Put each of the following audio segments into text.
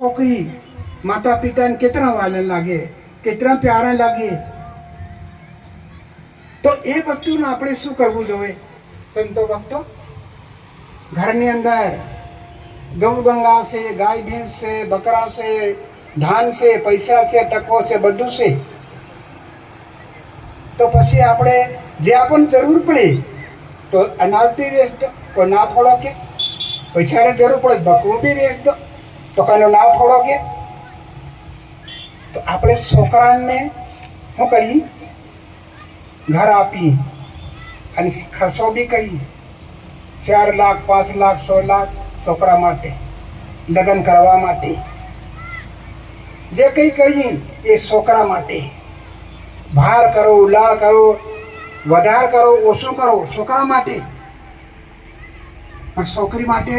છોકરી માતા પિતાને કેટલા વાલા લાગે, કેટલા પ્યારા લાગે. તો એ વસ્તુને આપણે શું કરવું જોઈએ સંતો ભક્તો? ઘરની અંદર ગૌ ગંગા છે, ગાય ભેંસ છે, બકરા છે, ધાન છે, પૈસા છે, ટકો છે, બધું છે. તો પછી આપણે જે આપણને જરૂર પડે તો અનાજથી વેચ દો, કોઈ ના થોડો કે. પૈસાની જરૂર પડે બકરું બી વેચ દો તો કોઈનો ના થોડો કે. તો આપણે છોકરાને શું કરી ઘર આપી અને ખર્ચો બી કરી 4 લાખ 5 લાખ 6 લાખ છોકરા માટે લગ્ન કરવા માટે જે કંઈ કહી એ છોકરા માટે. ભાર કરો, ઉલાળ કરો, વધાર કરો, ઓછું કરો, છોકરા માટે. પણ છોકરી માટે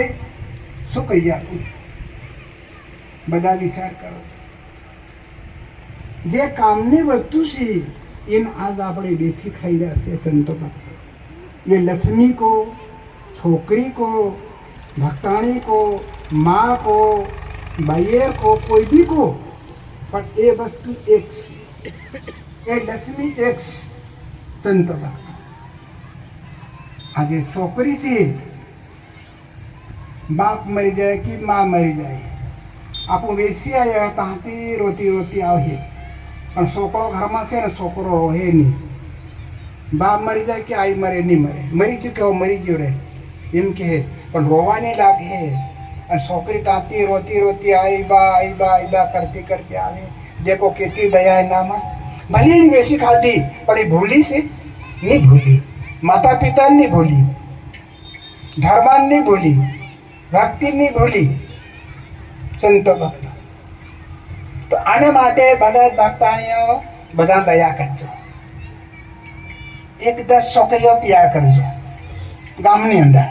શું કહી આપું? બધા વિચાર કરો. જે કામની વસ્તુ છે એને આજ આપણે બેસી ખાઈ રહ્યા છે સંતો ભક્તો. ये लक्ष्मी को, छोकरी को, भक्ताणी को, माँ को, बैयर को, कोई भी को, पर ये वस्तु एक से, ये लक्ष्मी एक संत भक्त. आगे छोकरी से बाप मरी जाए कि माँ मरी जाए, आप वेसी आया ताती रोती रोती આવે. પણ છોકરો ઘરમાં છે ને, છોકરો રોહે નહીં. બાપ મરી જાય કે આઈ મરે નહીં મરે, મરી ગયું કે મરી ગયું રે એમ કહે, પણ રોવાની લાગે. અને છોકરી તાતી રોતી રોતી આઈ બા કરતી કરતી આવે. દેખો કેટલી દયા એનામાં. ભલે એની બેસી ખાધી પણ એ ભૂલી છે નહીં ભૂલી, માતા પિતાને નહીં ભૂલી, ધર્માન નહીં ભૂલી, ભક્તિ નહીં ભૂલી. સંતો ભક્તો તો આને માટે બધા ભક્તાણીઓ બધા દયા કરજો. 1-10 છોકરીઓ તૈયાર કરજો ગામની અંદર.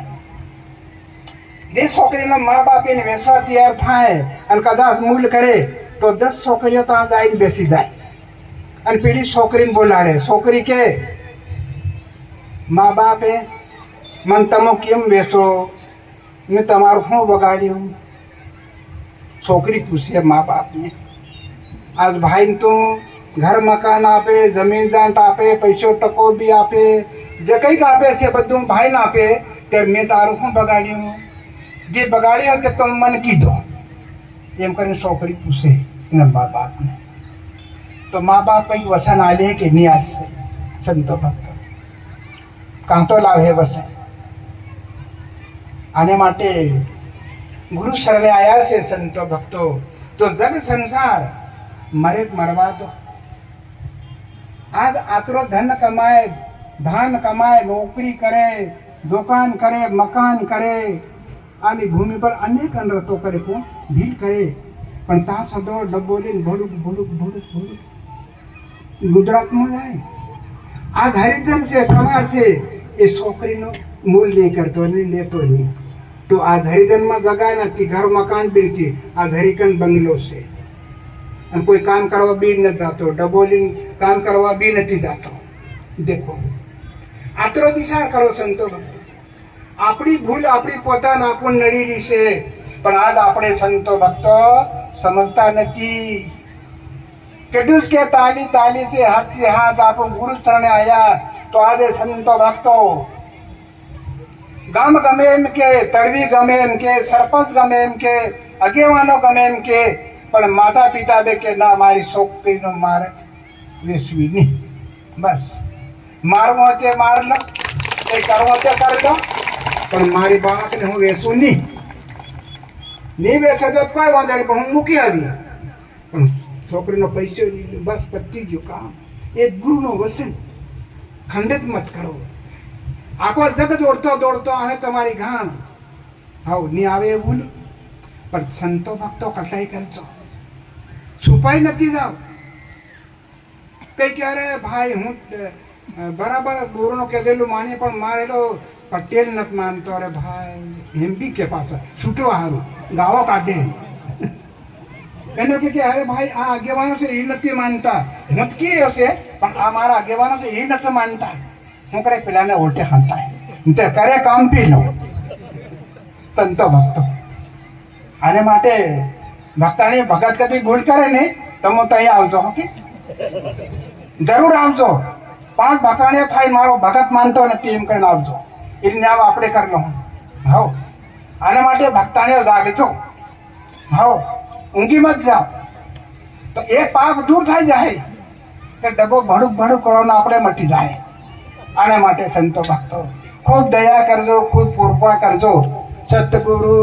જે છોકરીના મા બાપ એને વેસવા તૈયાર થાય અને કદાચ મૂલ કરે તો 10 છોકરીઓ ત્યાં જઈને બેસી જાય અને પેલી છોકરીને બોલાડે. છોકરી કે મા બાપે મને તમે કેમ વેચો ને તમારું શું બગાડ્યું? છોકરી પૂછે મા બાપને. આજ ભાઈને તું ઘર મકાન આપે, જમીન જાંટ આપે, પૈસો ટકો બી આપે, જે કંઈક આપે છે બધું ભાઈને આપે, તે મેં તારું શું બગાડ્યું? જે બગાડ્યું કે તમે મને કીધો એમ કરીને છોકરી પૂછે એના મા બાપને. તો મા બાપ કંઈક વચન આલે કે નહીં આલશે? સંતો ભક્તો કાં તો લાવે વચન. આને માટે ગુરુ શરણે આવ્યા છે સંતો ભક્તો. તો જગ સંસાર મરે મરવા દો. આજ આતરો ધન કમાય, ધાન કમાય, નોકરી કરે, દુકાન કરે, મકાન કરે, આની ભૂમિ પર અનેક અનરતો કરે, કોણ ભીલ કરે, પણ ત્યાં સદો ડબ્બો લઈને ભડુક ભડુક ભડુક ભડુક ગુજરાતમાં જાય. આ હરિજન છે, સમાજ છે, એ છોકરીનું મૂલ નહીં કરતો નહીં, લેતો નહીં. તો આ હરિજનમાં જગા નથી, ઘર મકાન બિલકી. આ હરિકન બંગલો છે અને કોઈ કામ કરવા બી નથી જતો, ડબોલી કામ કરવા બી નથી જતો. દેખો આતરો વિચાર કરો સંતો. આપણી ભૂલ આપણી પોતાને આપણને નડી રહી છે, પણ આજ આપણે સંતો ભક્તો સમજતા નથી. કીધું જ કે તાલી તાલી છે, હાથથી હાથ આપો ગુરુ ચરણે આવ્યા. તો આજે સંતો ભક્તો ગામ ગમે એમ કે, તળવી ગમે એમ કે, સરપંચ ગમે એમ કે, આગેવાનો ગમે એમ કે, પણ માતા પિતા બે કે ના, મારી છોકરીનો મારે વેસવી નહીં. બસ મારવો તે માર લો, કંઈ કરવો તે કરી લો, પણ મારી બાળકને હું વેચું નહીં. વેચે તો કોઈ વાંધો નહીં, પણ હું મૂકી આવી. પણ છોકરીનો પૈસો નહીં, બસ પતી ગયું કામ. એ ગુરુનું વચન ખંડિત મત કરો. આખો જગત દોડતો દોડતો આવે તમારી ગાણ. હાવ નહીં આવે એવું નહીં, પણ સંતો ભક્તો કટાઈ કરજો, છુપાઈ નથી જાઓ. કઈ ક્યારે ભાઈ હું બરાબર બોરનો કહેલું માને, પણ મારેલો પટેલ નથી માનતો. અરે ભાઈ એમ બી કે પાછા છૂટવા સારું ગાવો કાઢે. એને કે અરે ભાઈ આ આગેવાનો છે એ નથી માનતા, નટકી હશે પણ આ મારા આગેવાનો છે એ નથી માનતા. હું કરે પેલાને ઓટે ખાતા તે કરે કામ પી લો. સંતો ભક્તો આને માટે ભક્તાણી ભગત કદી ભૂલ કરે ને તો હું તો અહીંયા આવજો ઓકે જરૂર આવજો 5 ભક્તાણીઓ થાય મારો ભગત માનતો નથી એમ કરીને આવજો એ ન્યાવ આપણે કરી લો હવ આના માટે ભક્તાણીઓ જાગજો હવ ઊંઘી મત જાઓ તો એ પાપ દૂર થઈ જાય કે ડબ્બો ભડુક ભડુક કરવાનો આપણે મટી જાય આના માટે સંતો ભક્તો ખૂબ દયા કરજો ખૂબ કૃપા કરજો સતગુરુ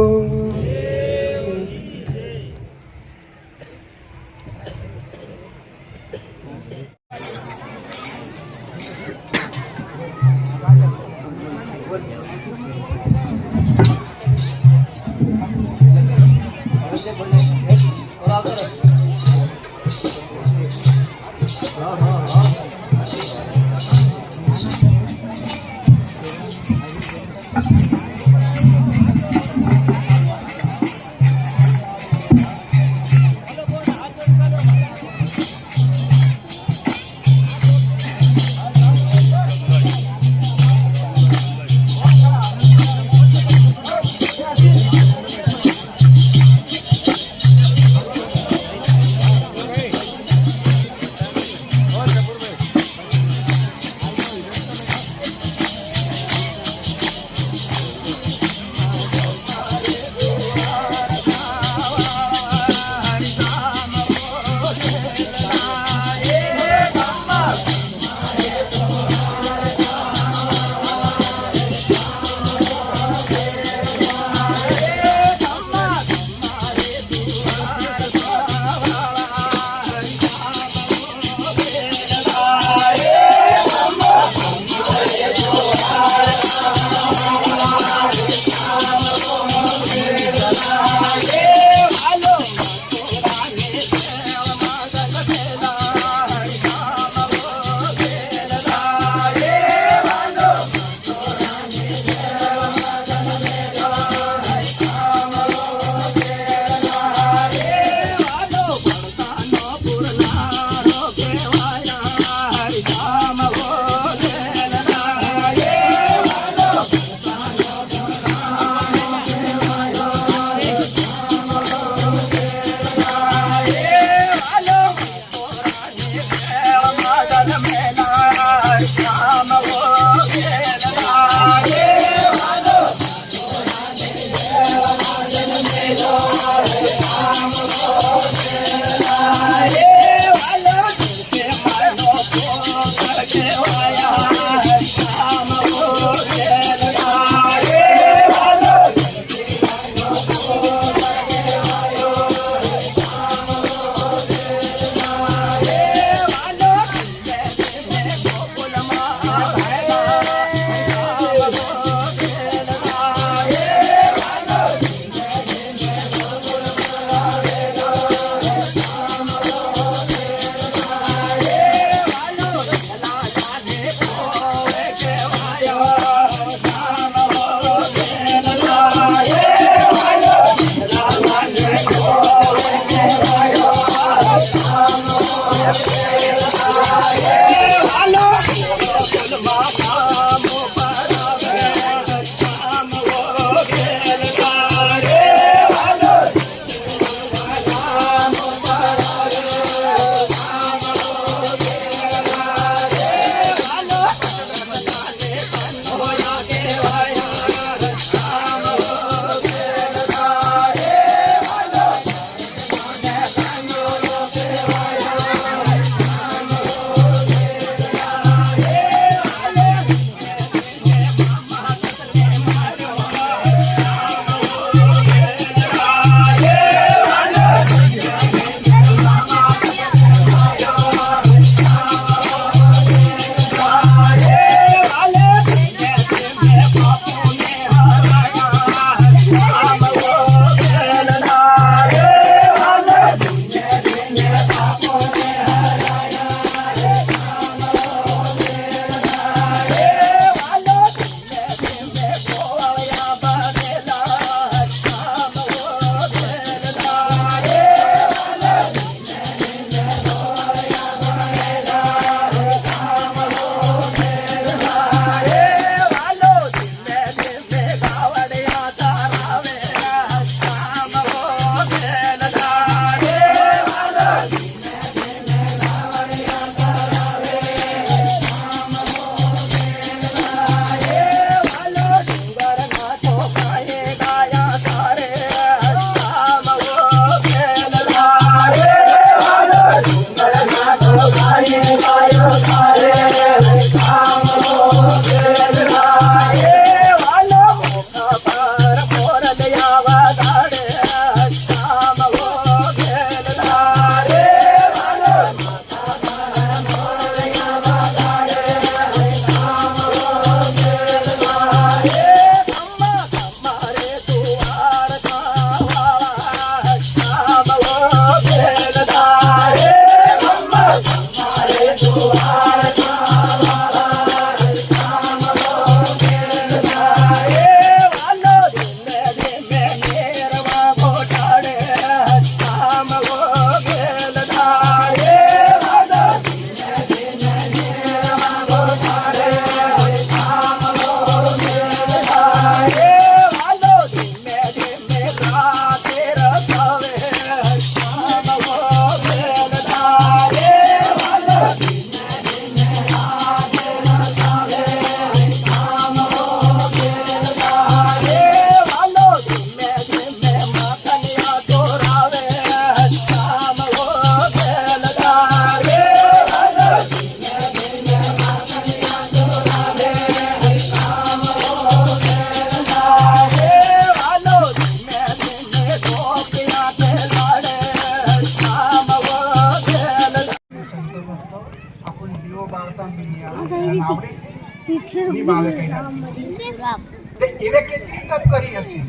નિભાવે કઈ નથી એને કેટલી તપ કરી હશે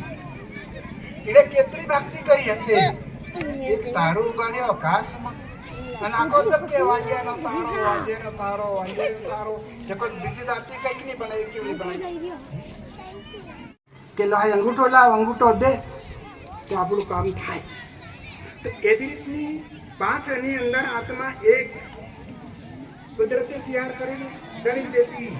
એને કેટલી ભક્તિ કરી હશે એક તારો ઉગાડ્યો આકાશમાં અને આખો જગ વાલ્યાનો તારો વાલ્યાનો તારો વાલ્યાનો તારો એ કોઈ બીજી જાતિ કંઈક નહીં બનાવી કેવી બનાવી કે લાય અંગૂઠો લાવ અંગૂઠો દે તો આપણું કામ થાય તો એવી રીતની 5 ની અંદર આત્મા એક કુદરતે તૈયાર કરીને ગણિત દેતી